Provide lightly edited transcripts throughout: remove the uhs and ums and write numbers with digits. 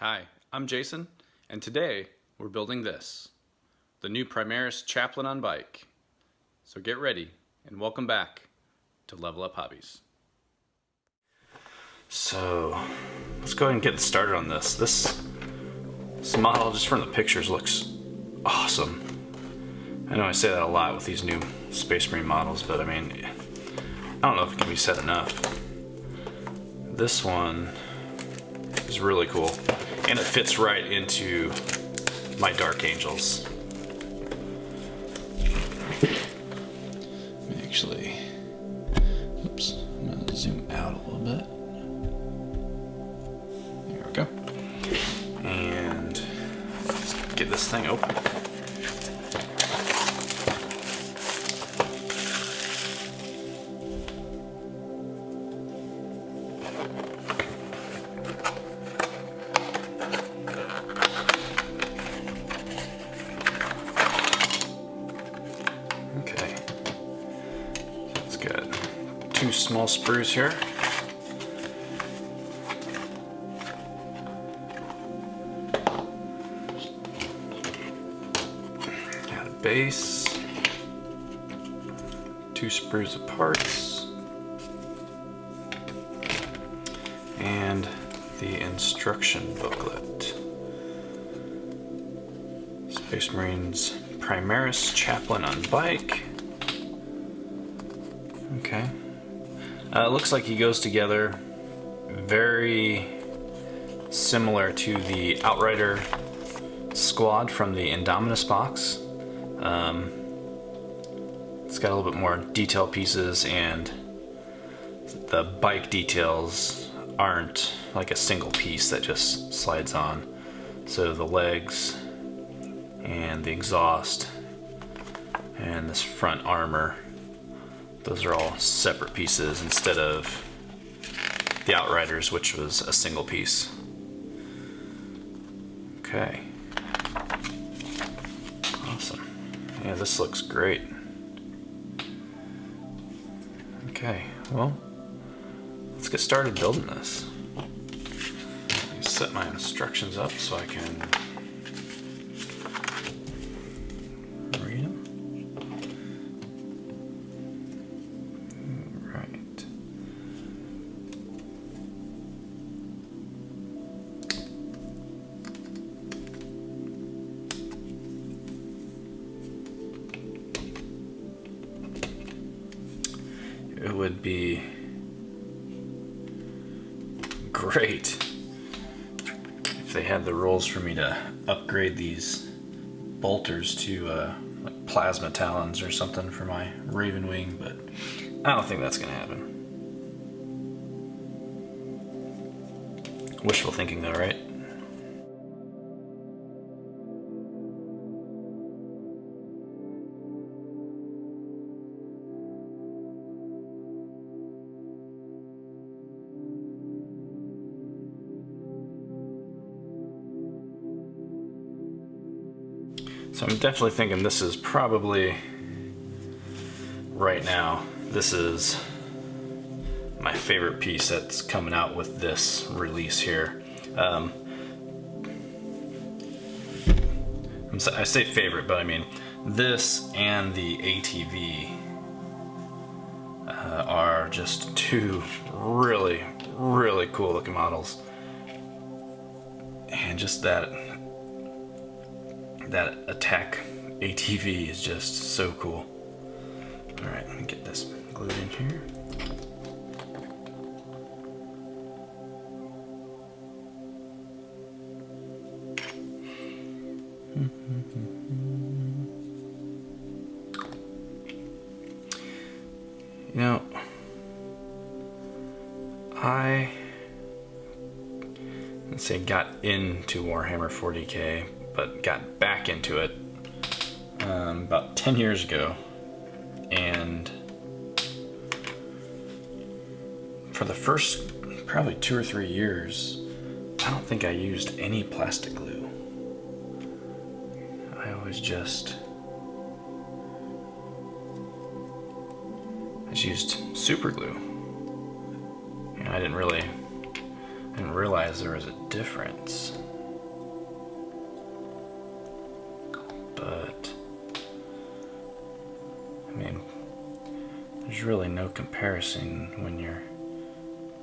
Hi, I'm Jason, and today we're building this, the new Primaris Chaplain on bike. So get ready, and welcome back to Level Up Hobbies. So, let's go ahead and get started on this. This model, just from the pictures, looks awesome. I know I say that a lot with these new Space Marine models, but I mean, I don't know if it can be said enough. This one is really cool, and it fits right into my Dark Angels. Let me actually, oops, I'm gonna zoom out a little bit. There we go. And let's get this thing open. Okay, it's got two small sprues here. Got a base, two sprues of parts, and the instruction booklet. Space Marines Primaris Chaplain on bike. Okay. It looks like he goes together very similar to the Outrider squad from the Indominus box. It's got a little bit more detail pieces, and the bike details aren't like a single piece that just slides on. So the legs and the exhaust and this front armor, those are all separate pieces instead of the Outriders, which was a single piece. Okay. Awesome. Yeah, this looks great. Okay, well, let's get started building this. Let me set my instructions up so I can read them. Right. It would be great if they had the rules for me to upgrade these bolters to like plasma talons or something for my Raven Wing, but I don't think that's gonna happen. Wishful thinking though, right? So I'm definitely thinking this is probably, right now, this is my favorite piece that's coming out with this release here. I say favorite, but I mean this and the ATV are just two really, really cool looking models. And just that attack ATV is just so cool. Alright, let me get this glued in here. You know, let's say got into Warhammer 40k, but got back into it about 10 years ago, and for the first probably 2 or 3 years I don't think I used any plastic glue. I always just used super glue, and I didn't realize there was a difference. there's really no comparison when you're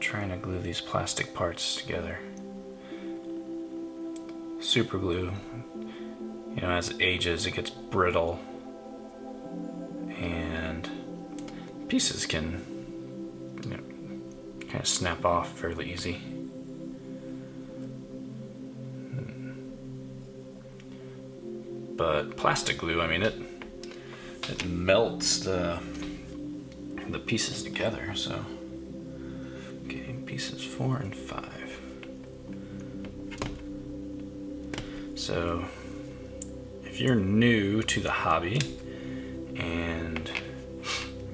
trying to glue these plastic parts together. Super glue, you know, as it ages, it gets brittle, and pieces can, you know, kind of snap off fairly easy. But plastic glue, I mean, it melts the pieces together. So, okay, pieces 4 and 5. So, if you're new to the hobby and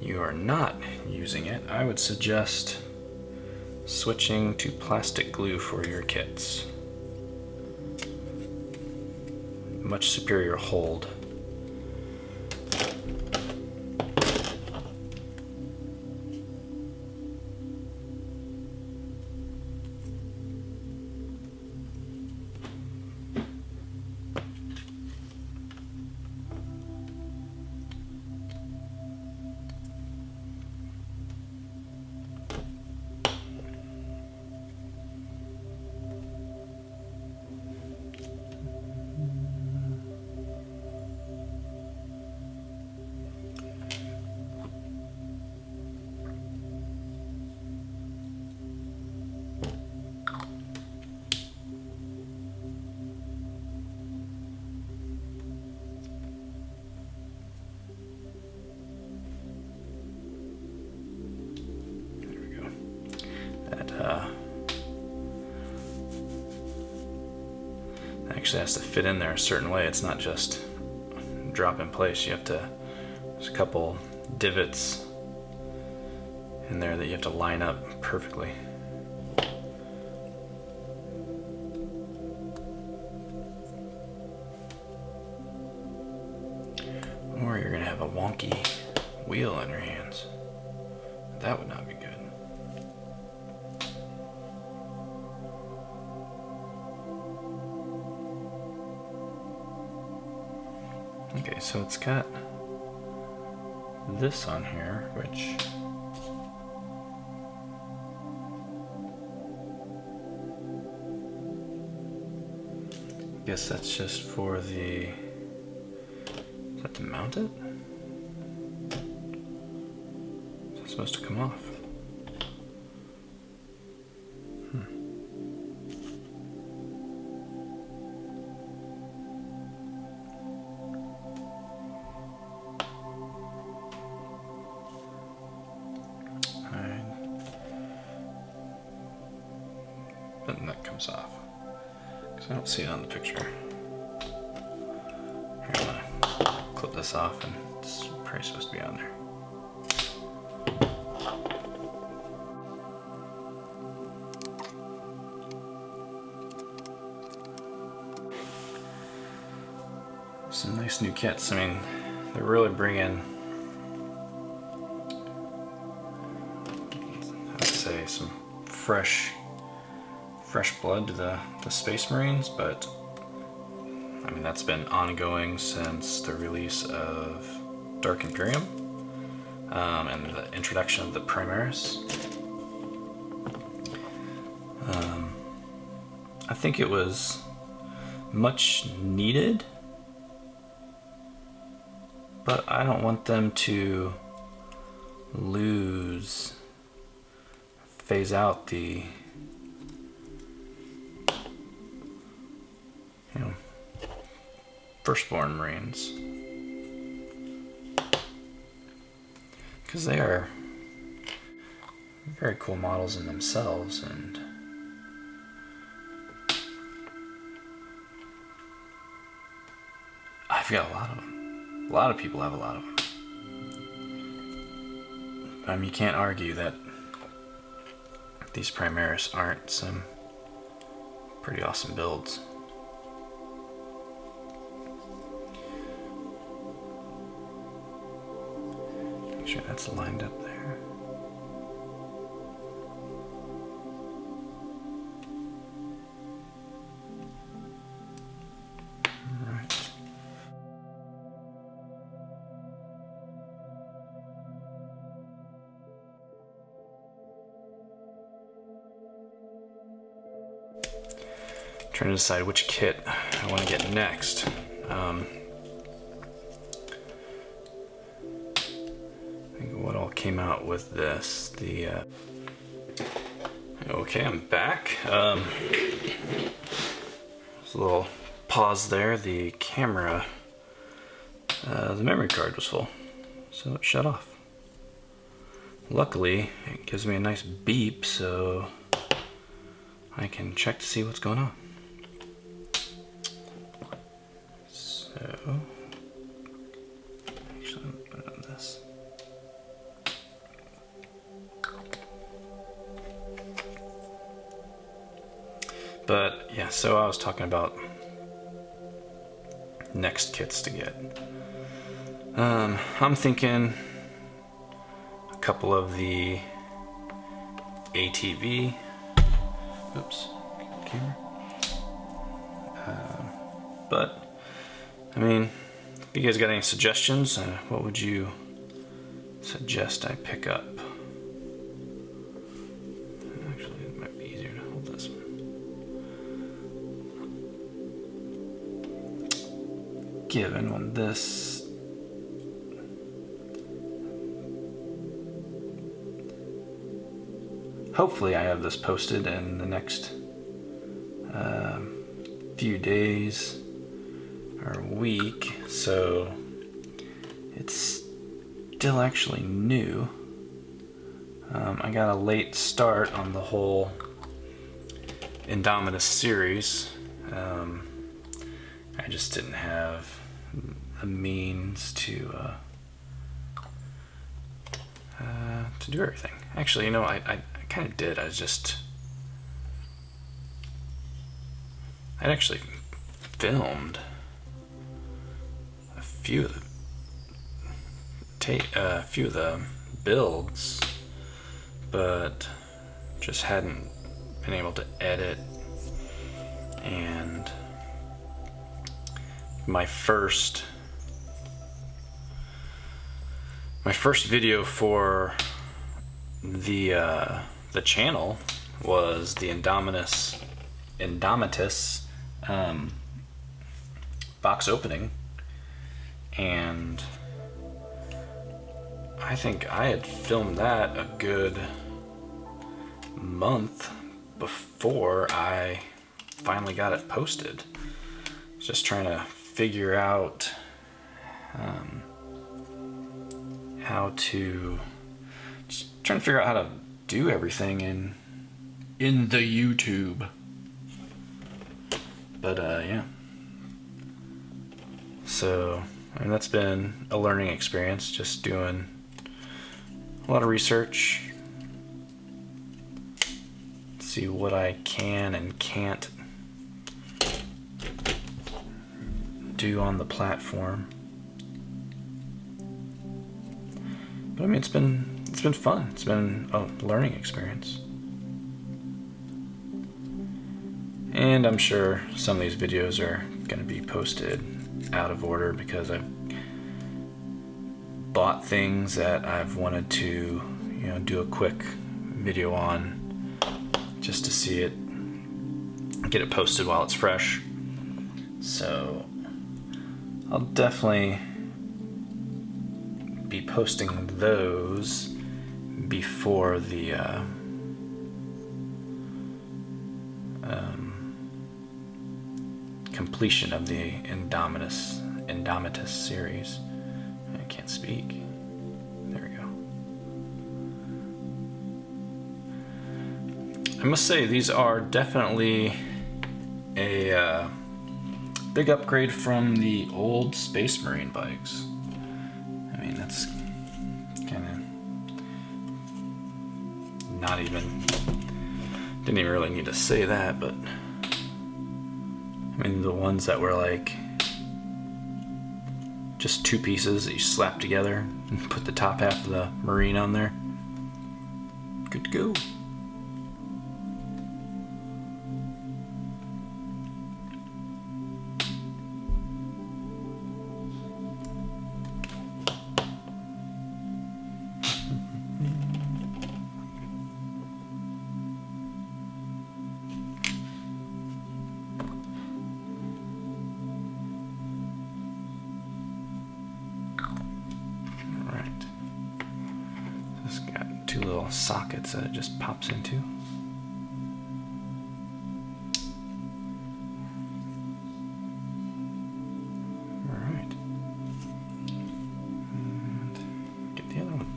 you are not using it, I would suggest switching to plastic glue for your kits. Much superior hold. Actually has to fit in there a certain way. It's not just drop in place. You have to, there's a couple divots in there that you have to line up perfectly. Or you're gonna have a wonky wheel on your hands. That would not be good. Okay, so it's got this on here, which I guess that's just for the, is that to mount it? Is that supposed to come off? Then that comes off, because I don't see it on the picture. Here, I'm gonna clip this off, and it's probably supposed to be on there. Some nice new kits. I mean, they're really bringing, I'd say, some fresh blood to the Space Marines, but I mean, that's been ongoing since the release of Dark Imperium and the introduction of the Primaris. I think it was much needed, but I don't want them to phase out the Firstborn Marines, because they are very cool models in themselves, and I've got a lot of them. A lot of people have a lot of them. I mean, you can't argue that these Primaris aren't some pretty awesome builds. Make sure that's lined up there. All right. trying to decide which kit I want to get next. I think what all came out with this. Okay, I'm back. There's a little pause there. The camera, the memory card was full, so it shut off. Luckily, it gives me a nice beep, so I can check to see what's going on. So, actually, I'm put it on this. But yeah, so I was talking about next kits to get. I'm thinking a couple of the ATV. Oops, camera. But I mean, if you guys got any suggestions, what would you suggest I pick up? Actually, it might be easier to hold this one. Given when this hopefully I have this posted in the next few days or week, so it's still actually new. I got a late start on the whole Indominus series. I just didn't have the means to do everything. Actually, you know, I kind of did. I'd actually filmed a few of the builds, but just hadn't been able to edit. And my first video for the channel was the Indomitus box opening, and I think I had filmed that a good month before I finally got it posted. Just trying to figure out how to do everything in the YouTube. But yeah. So, I mean, that's been a learning experience, just doing a lot of research, see what I can and can't do on the platform. But I mean, it's been fun. It's been a learning experience. And I'm sure some of these videos are going to be posted out of order because I've bought things that I've wanted to, you know, do a quick video on just to see it, get it posted while it's fresh. So I'll definitely be posting those before the completion of the Indomitus series. I can't speak. There we go. I must say, these are definitely a big upgrade from the old Space Marine bikes. I mean, that's kind of not even, didn't even really need to say that, but I mean, the ones that were like just two pieces that you slap together and put the top half of the Marine on there. Good to go. sockets that it just pops into. Alright. And get the other one.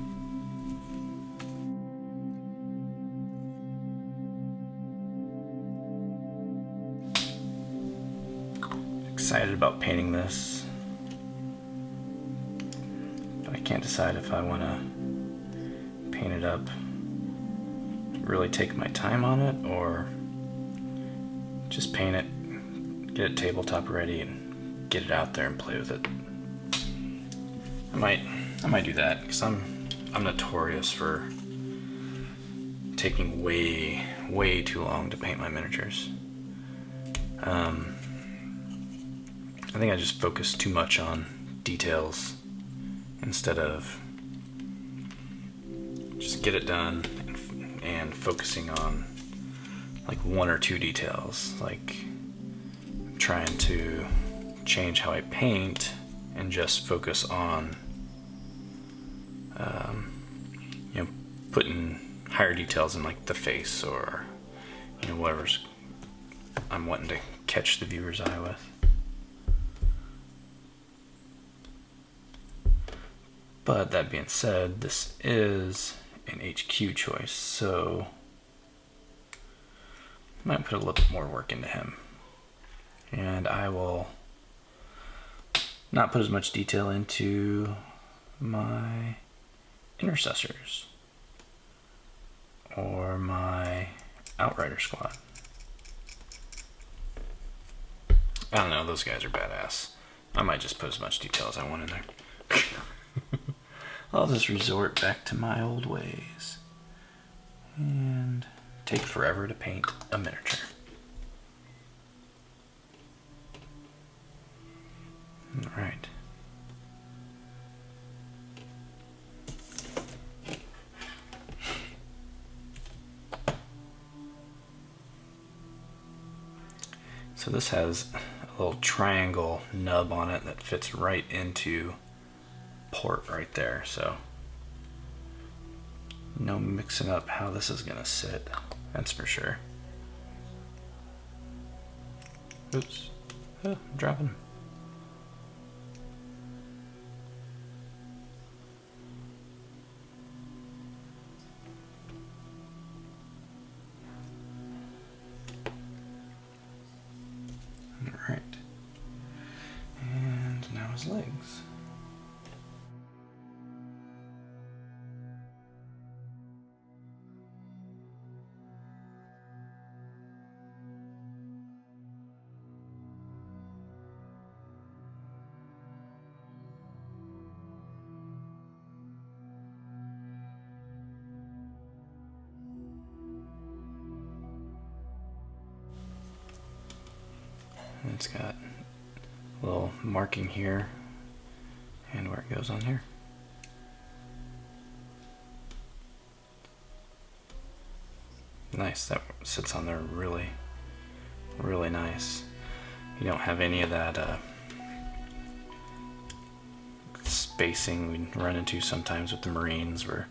Excited about painting this, but I can't decide if I want to paint it up, really take my time on it, or just paint it, get it tabletop ready, and get it out there and play with it. I might do that because I'm notorious for taking way too long to paint my miniatures. I think I just focus too much on details instead of just get it done and focusing on like one or two details. Like I'm trying to change how I paint and just focus on putting higher details in like the face, or whatever's I'm wanting to catch the viewer's eye with. But that being said, this is an HQ choice, so I might put a little bit more work into him. And I will not put as much detail into my intercessors or my outrider squad. I don't know, those guys are badass. I might just put as much detail as I want in there. I'll just resort back to my old ways and take forever to paint a miniature. All right. So this has a little triangle nub on it that fits right into port right there, so no mixing up how this is gonna sit, that's for sure. Oops, I'm dropping. All right, and now his legs. And it's got a little marking here and where it goes on here. Nice, that sits on there really nice. You don't have any of that spacing we run into sometimes with the Marines, where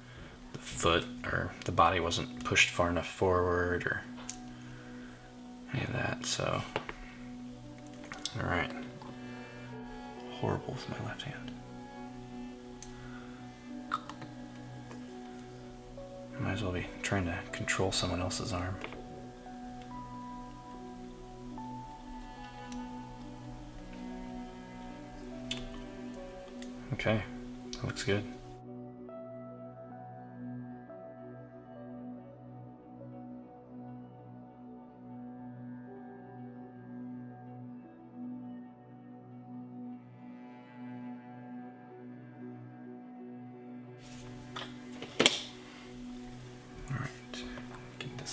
the foot or the body wasn't pushed far enough forward or any of that, so. All right. Horrible with my left hand. Might as well be trying to control someone else's arm. Okay, that looks good.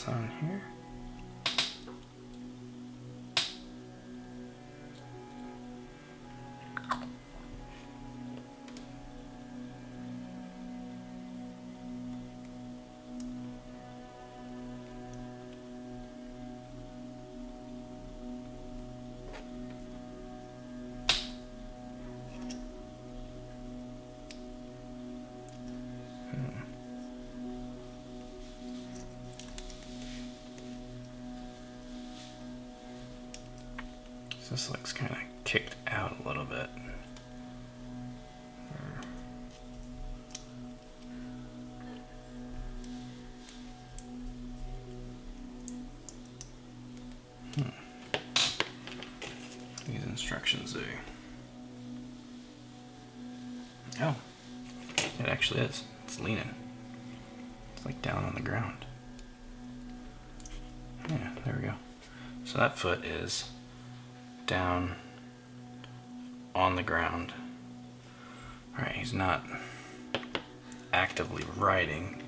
On here. This looks kind of kicked out a little bit. These instructions do. Oh, it actually is. It's leaning. It's like down on the ground. Yeah, there we go. So that foot is down on the ground. Alright, he's not actively riding.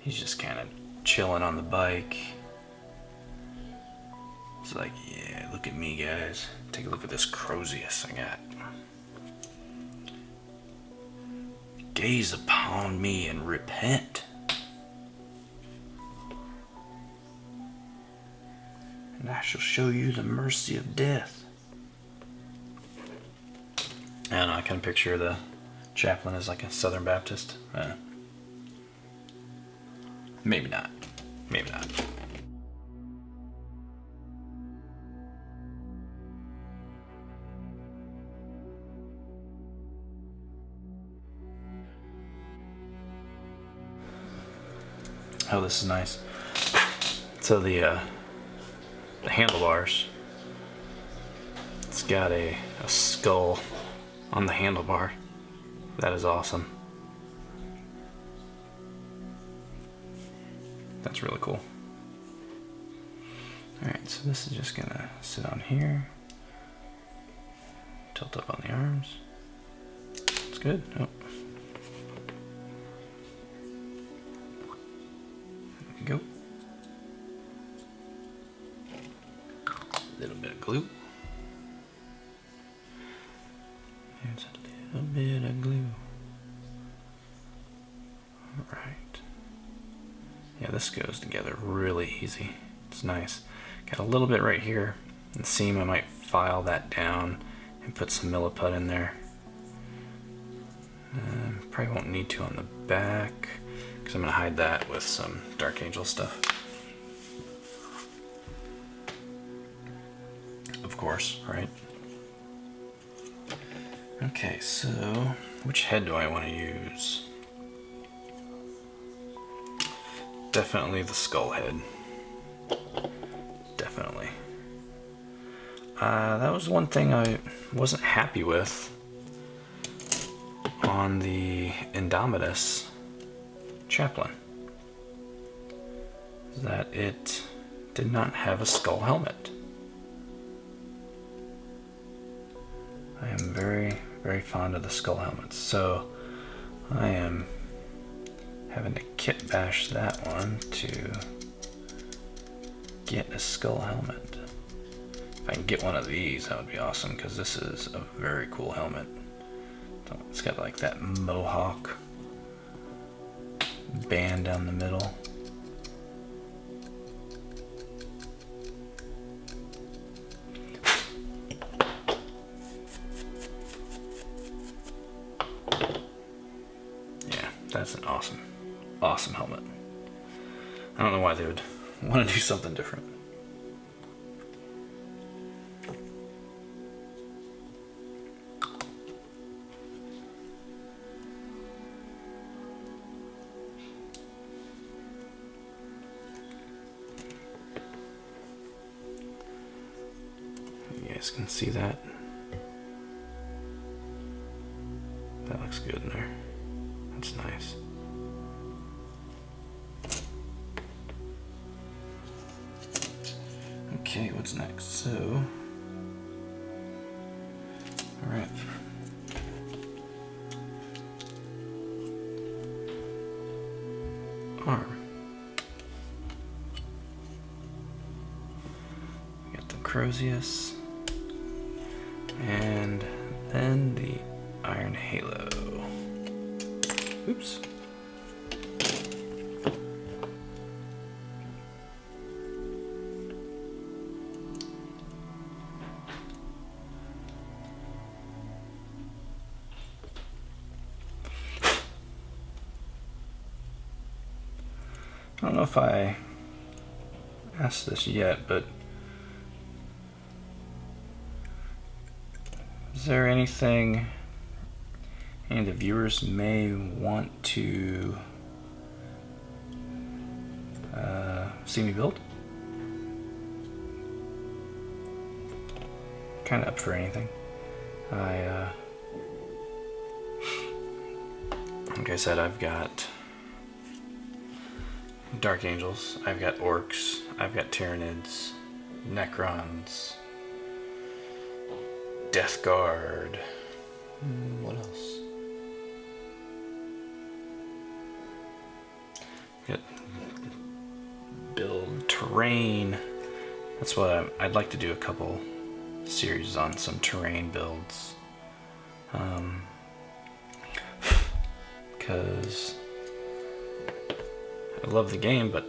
He's just kind of chilling on the bike. It's like, yeah, look at me, guys. Take a look at this Crozius I got. Gaze upon me and repent. And I shall show you the mercy of death. And I can picture the chaplain as like a Southern Baptist. Maybe not. Maybe not. Oh, this is nice. So the handlebars, it's got a skull on the handlebar. That is awesome. That's really cool. Alright, so this is just gonna sit on here. Tilt up on the arms. It's good. Oh. There we go. A little bit of glue. There's a little bit of glue. Alright. Yeah, this goes together really easy. It's nice. Got a little bit right here. The seam, I might file that down and put some milliput in there. Probably won't need to on the back because I'm going to hide that with some Dark Angel stuff. Of course, right? Okay, so which head do I want to use? Definitely the skull head. Definitely. That was one thing I wasn't happy with on the Indomitus Chaplain. That it did not have a skull helmet. I am very, very fond of the skull helmets, so I am having to kit bash that one to get a skull helmet. If I can get one of these, that would be awesome, because this is a very cool helmet. It's got like that mohawk band down the middle. Yeah, that's an awesome helmet. I don't know why they would want to do something different. You guys can see that. That looks good in there. That's nice. Okay, what's next? So, all right. Arm. We got the Crozius, and then the Iron Halo. Oops. I don't know if I asked this yet, but Is there anything any of the viewers may want to see me build? Kind of up for anything. Like I said, I've got Dark Angels, I've got Orcs, I've got Tyranids, Necrons, Death Guard. What else? Got build terrain. That's what I'd like to do, a couple series on some terrain builds. Because I love the game, but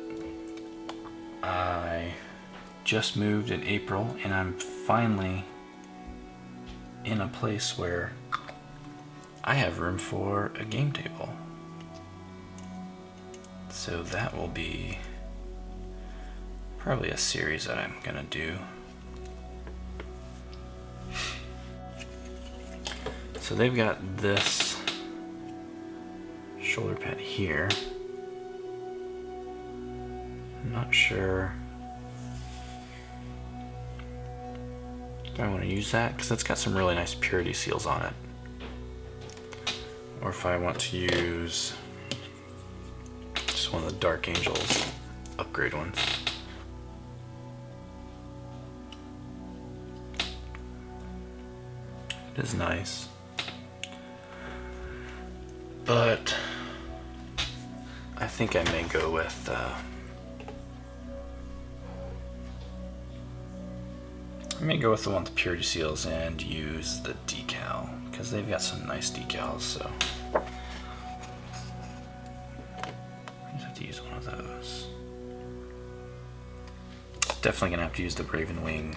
I just moved in April and I'm finally in a place where I have room for a game table. So that will be probably a series that I'm gonna do. So they've got this shoulder pad here. I'm not sure if I want to use that, because that's got some really nice purity seals on it. Or if I want to use just one of the Dark Angels upgrade ones. It is nice. But I think I may go with the one with the purity seals and use the decal, because they've got some nice decals. So I just have to use one of those. Definitely gonna have to use the Raven Wing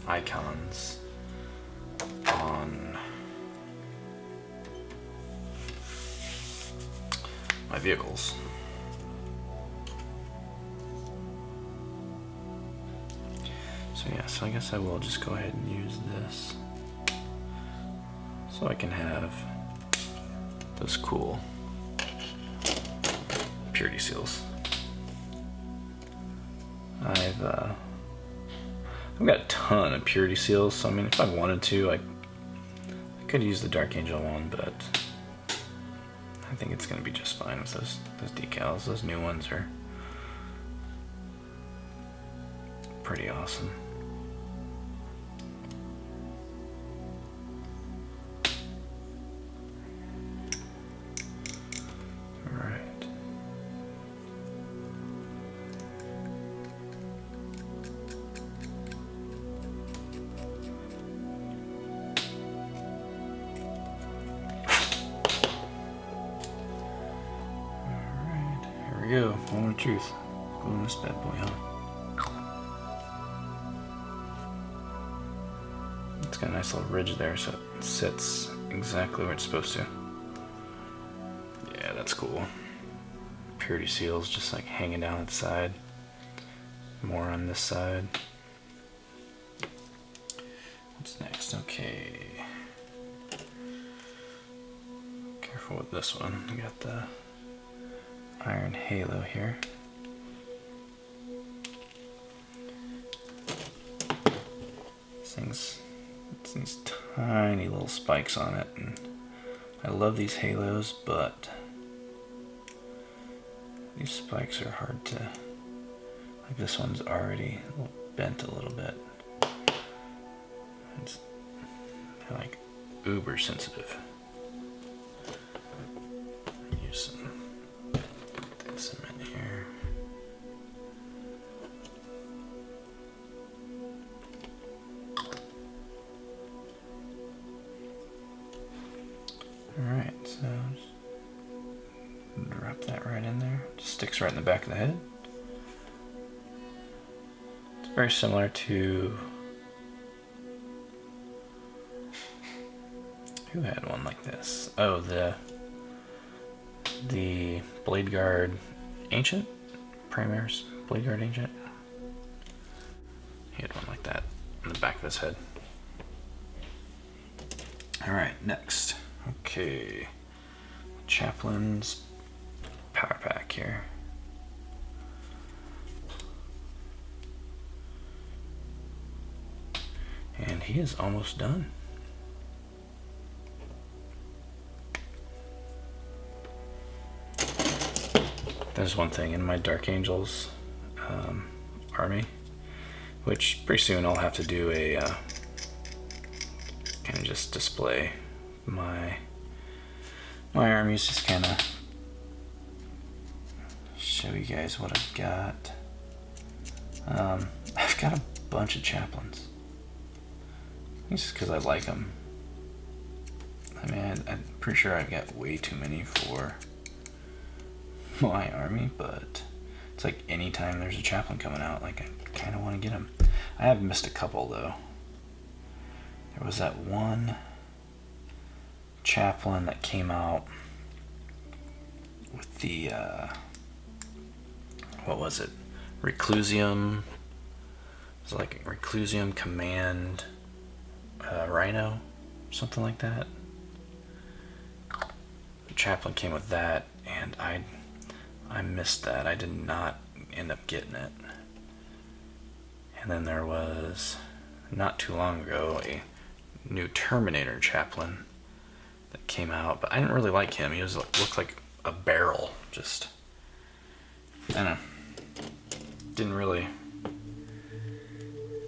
icons on my vehicles. So yeah, so I guess I will just go ahead and use this so I can have those cool purity seals. I've got a ton of purity seals, so I mean, if I wanted to, I could use the Dark Angel one, but I think it's gonna be just fine with those decals. Those new ones are pretty awesome. Go, moment of truth. Go in this bad boy, huh? It's got a nice little ridge there, so it sits exactly where it's supposed to. Yeah, that's cool. Purity seals just like hanging down at the side. More on this side. What's next? Okay. Careful with this one. We got the iron halo here. It's these tiny little spikes on it, and I love these halos, but these spikes are hard to, like this one's already bent a little bit. They're like uber sensitive. Use some in here. Alright, so just drop that right in there. Just sticks right in the back of the head. It's very similar to, who had one like this? Oh, the Blade Guard Ancient? Primaris Blade Guard Ancient? He had one like that in the back of his head. All right, next. Okay, Chaplain's power pack here. And he is almost done. There's one thing in my Dark Angels army, which pretty soon I'll have to do a kind of just display my armies, just kind of show you guys what I've got. I've got a bunch of chaplains. It's just because I like them. I mean, I'm pretty sure I've got way too many for my army, but it's like anytime there's a chaplain coming out, like I kind of want to get them. I have missed a couple though. There was that one chaplain that came out with the what was it? Reclusium. It was like Reclusium Command Rhino, something like that. The chaplain came with that, and I missed that. I did not end up getting it. And then there was, not too long ago, a new Terminator chaplain that came out, but I didn't really like him. He was looked like a barrel. Just, I don't know. Didn't really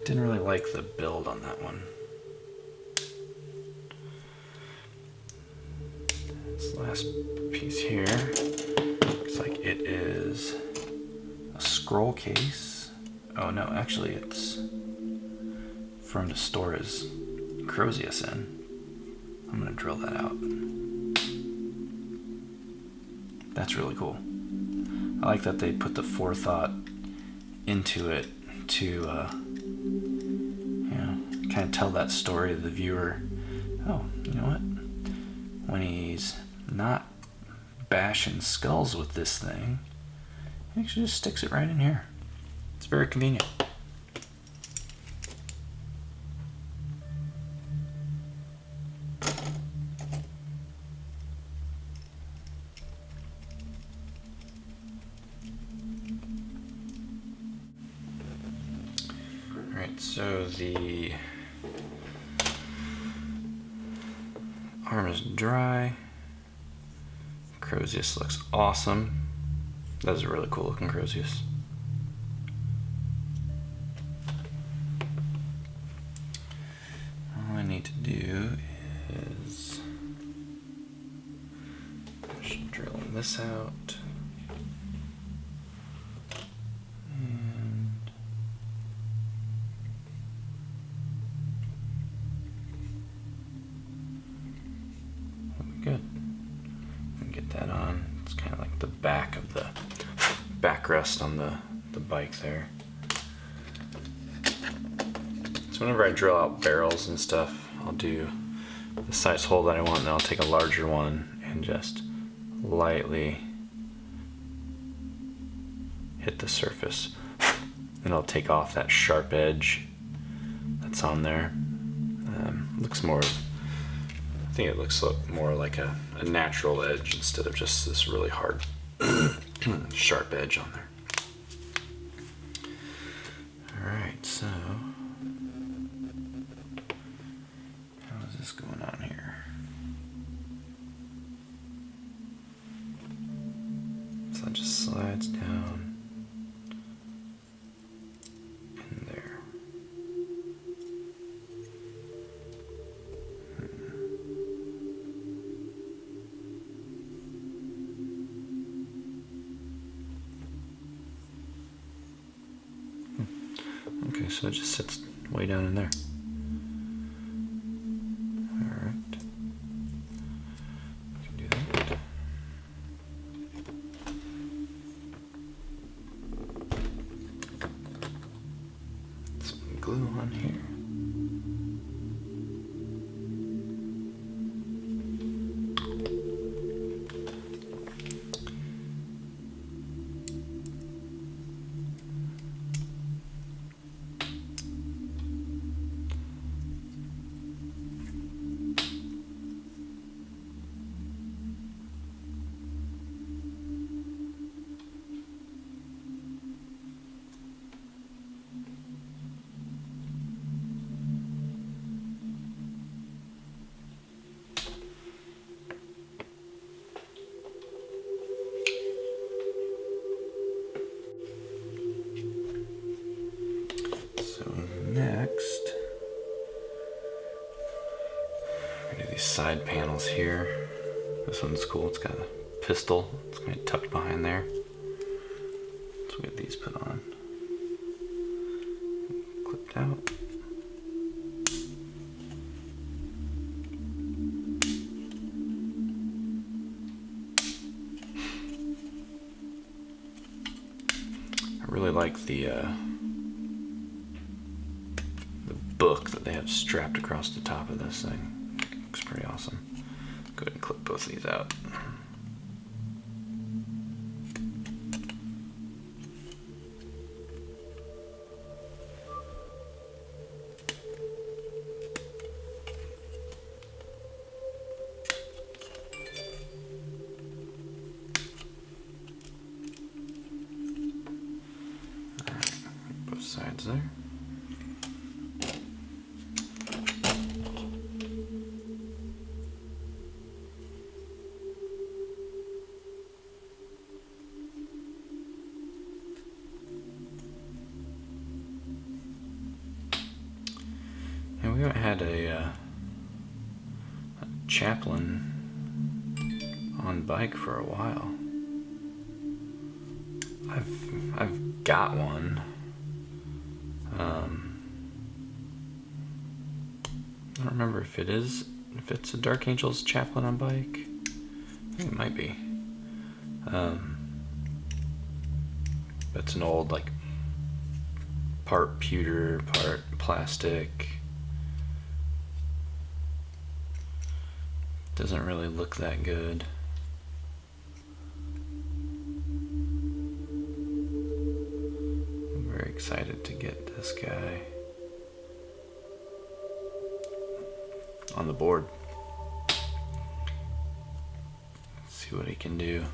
like the build on that one. This last piece here looks like it is a scroll case. Oh no, actually it's from to store his Crozius in. I'm gonna drill that out. That's really cool. I like that they put the forethought into it to kind of tell that story to the viewer. Oh, you know what? When he's not bashing skulls with this thing, he actually just sticks it right in here. It's very convenient. Alright, so the arm is dry. Crozius looks awesome. That is a really cool looking Crozius. All I need to do is just drill this out. Good. And get that on. It's kind of like the back of the backrest on the bike there. So whenever I drill out barrels and stuff, I'll do the size hole that I want, and then I'll take a larger one and just lightly hit the surface. And I'll take off that sharp edge that's on there. Looks more, I think it looks more like a natural edge instead of just this really hard sharp edge on there. Alright, so how is this going on here? So it just slides down in there. Okay, so it just sits way down in there. Alright. We can do that. Some glue on here. these side panels here. This one's cool. It's got a pistol. It's going to be tucked behind there. So we get these put on. Clipped out. I really like the book that they have strapped across the top of this thing. Looks pretty awesome. Go ahead and clip both of these out. Alright, both sides there. We haven't had a chaplain on bike for a while. I've got one. I don't remember if it's a Dark Angels chaplain on bike. I think it might be. It's an old, like, part pewter, part plastic. Doesn't really look that good. I'm very excited to get this guy on the board. See what he can do.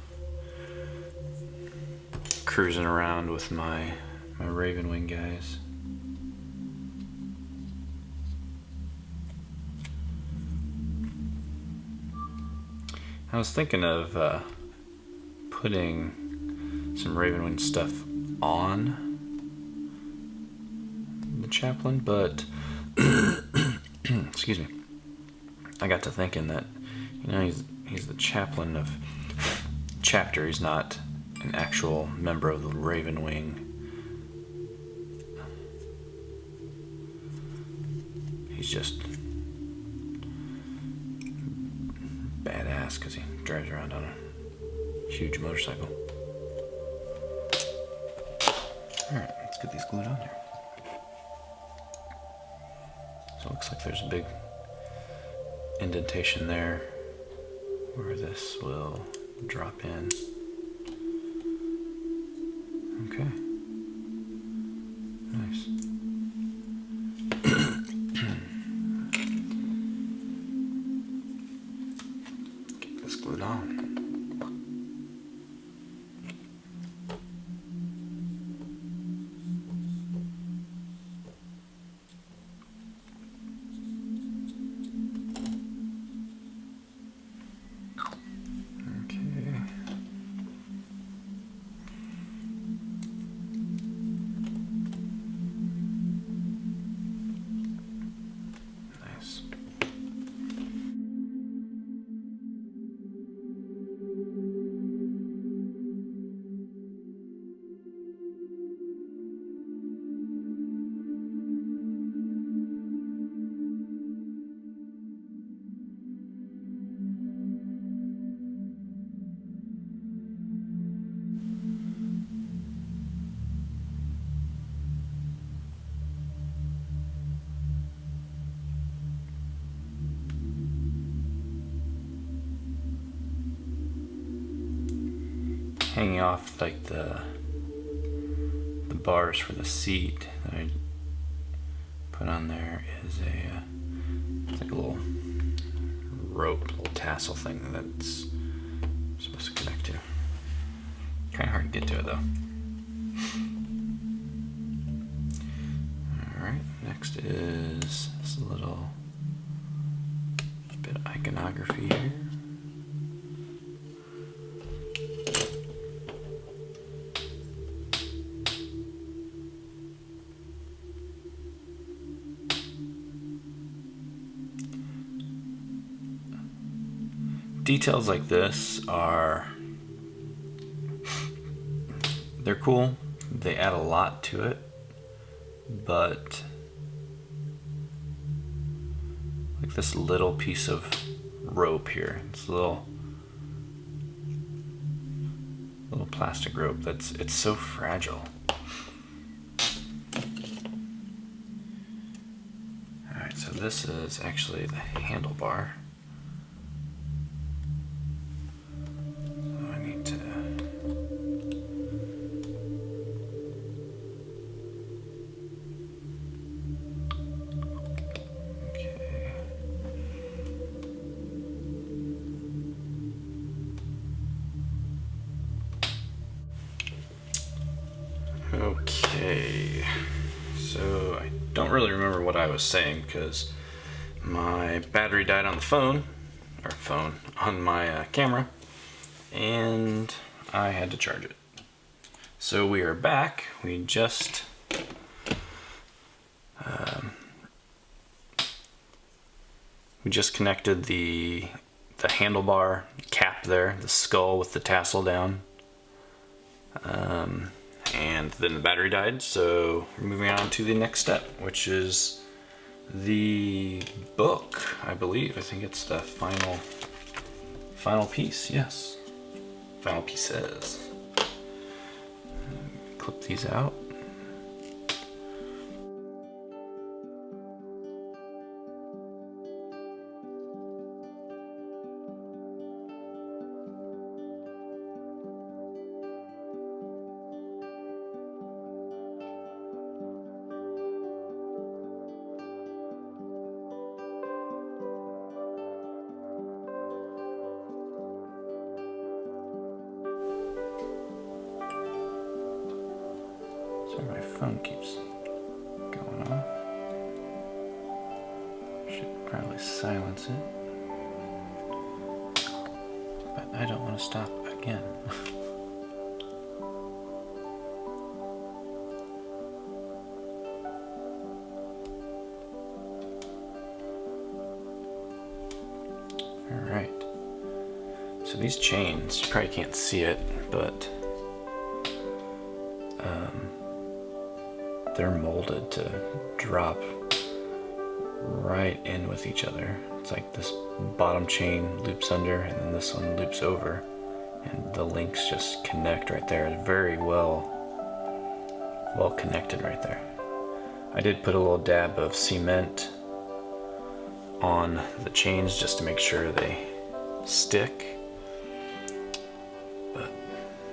Cruising around with my Ravenwing guys. I was thinking of putting some Ravenwing stuff on the chaplain, but excuse me. I got to thinking that, you know, he's the chaplain of chapter. He's not an actual member of the Ravenwing. He's just badass because he drives around on a huge motorcycle. Alright, let's get these glued on there. So it looks like there's a big indentation there where this will drop in. Okay. Nice. Get this glued on. Hanging off like the bars for the seat that I put on there is it's like a little rope, little tassel thing that's supposed to connect to. Kind of hard to get to it though. Alright, next is this little bit of iconography here. details like this they're cool. They add a lot to it, but like this little piece of rope here, this little plastic rope, it's so fragile. Alright, so this is actually the handlebar. So I need to Okay, so I don't really remember what I was saying because my battery died on the on my camera, and I had to charge it. So we are back. We just connected the handlebar cap there, the skull with the tassel down. And then the battery died, so we're moving on to the next step, which is the book, I believe. I think it's the final piece, yes. Final pieces. Clip these out. Sorry, my phone keeps going off. Should probably silence it. But I don't want to stop again. Alright. So these chains, you probably can't see it, but they're molded to drop right in with each other. It's like this bottom chain loops under and then this one loops over, and the links just connect right there. It's very well connected right there. I did put a little dab of cement on the chains just to make sure they stick, but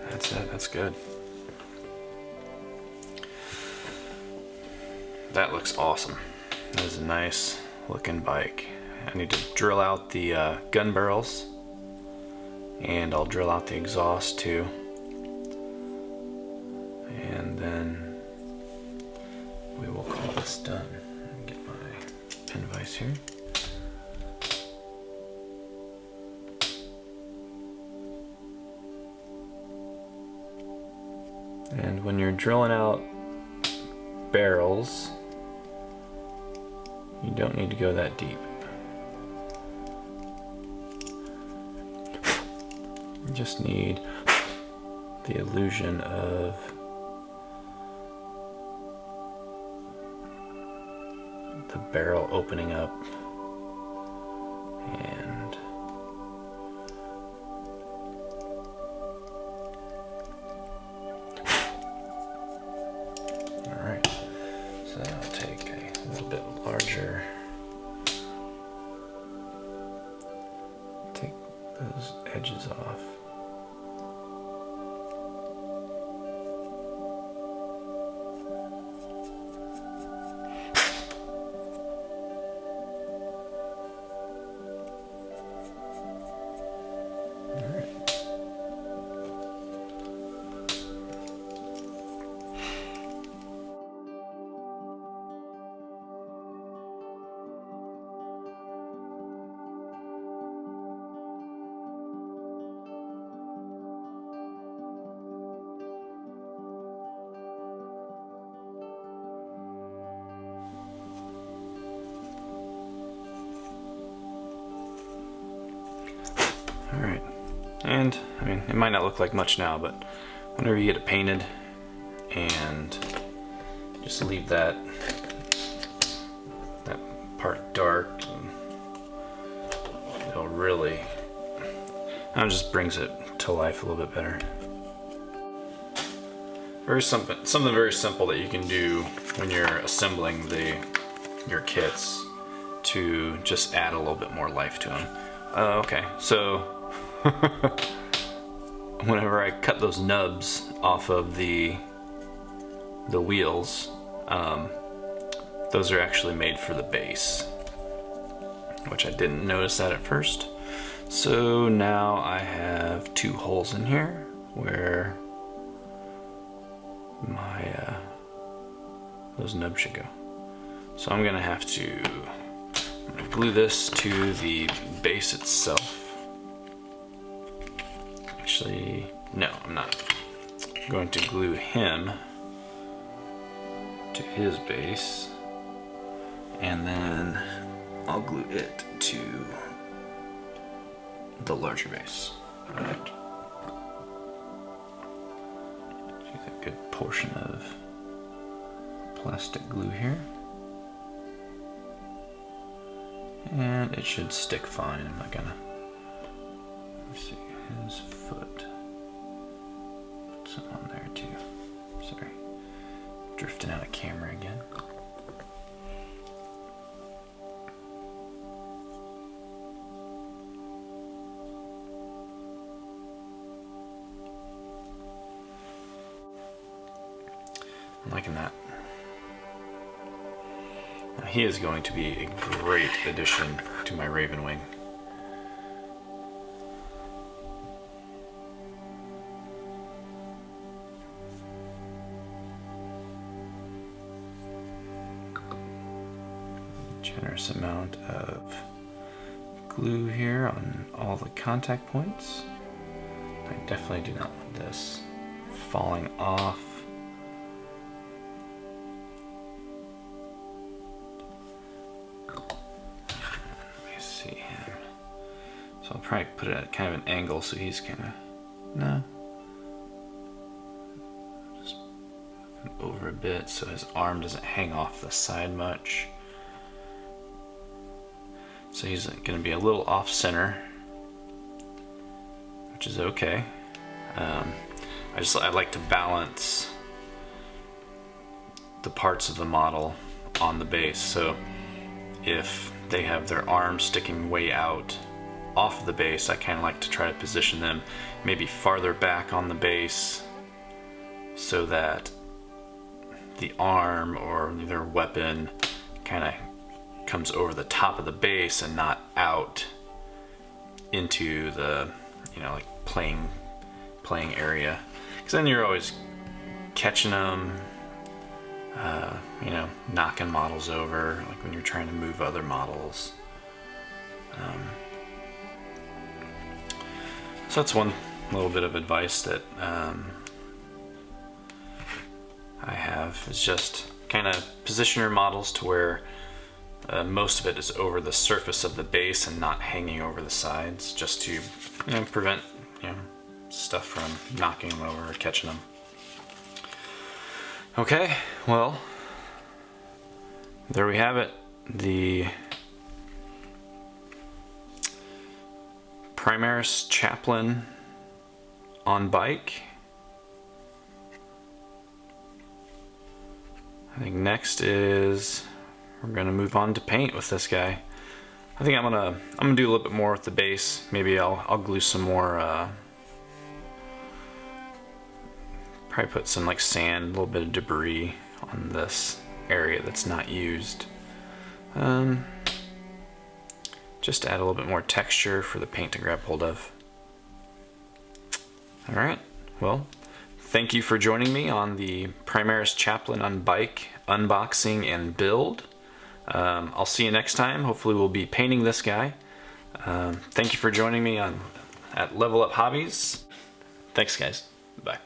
that's it, that's good. That looks awesome. That is a nice looking bike. I need to drill out the gun barrels, and I'll drill out the exhaust too. And then we will call this done. Get my pin vise here. And when you're drilling out barrels, you don't need to go that deep. You just need the illusion of the barrel opening up and alright, so then I'll take a little bit larger, take those edges off. All right, and I mean, it might not look like much now, but whenever you get it painted and just leave that part dark, and it'll really, it just brings it to life a little bit better. Something very simple that you can do when you're assembling your kits to just add a little bit more life to them. Okay, so whenever I cut those nubs off of the wheels, those are actually made for the base, which I didn't notice that at first. So now I have 2 holes in here where those nubs should go. So I'm gonna have to glue this to the base itself. Actually, no, I'm not. I'm going to glue him to his base, and then I'll glue it to the larger base. All right. Use a good portion of plastic glue here, and it should stick fine. I'm not gonna, let's see, his foot, put some on there too. Sorry, drifting out of camera again. I'm liking that. Now, he is going to be a great addition to my Raven Wing. Generous amount of glue here on all the contact points. I definitely do not want this falling off. So I'll probably put it at kind of an angle so he's kind of, no, just over a bit so his arm doesn't hang off the side much. So he's going to be a little off center, which is okay. I like to balance the parts of the model on the base. So if they have their arms sticking way out off of the base, I kind of like to try to position them maybe farther back on the base so that the arm or their weapon kind of comes over the top of the base and not out into the, you know, like playing area, because then you're always catching them, you know, knocking models over, like when you're trying to move other models. So that's one little bit of advice that I have, is just kind of position your models to where most of it is over the surface of the base and not hanging over the sides, just to, you know, prevent, you know, stuff from knocking them over or catching them. Okay, well, there we have it. The Primaris Chaplain on bike. I think next is we're gonna move on to paint with this guy. I think I'm gonna do a little bit more with the base. Maybe I'll glue some more. Probably put some like sand, a little bit of debris on this area that's not used. Just to add a little bit more texture for the paint to grab hold of. All right, well, thank you for joining me on the Primaris Chaplain on bike unboxing and build. I'll see you next time. Hopefully we'll be painting this guy. Thank you for joining me at Level Up Hobbies. Thanks guys, bye.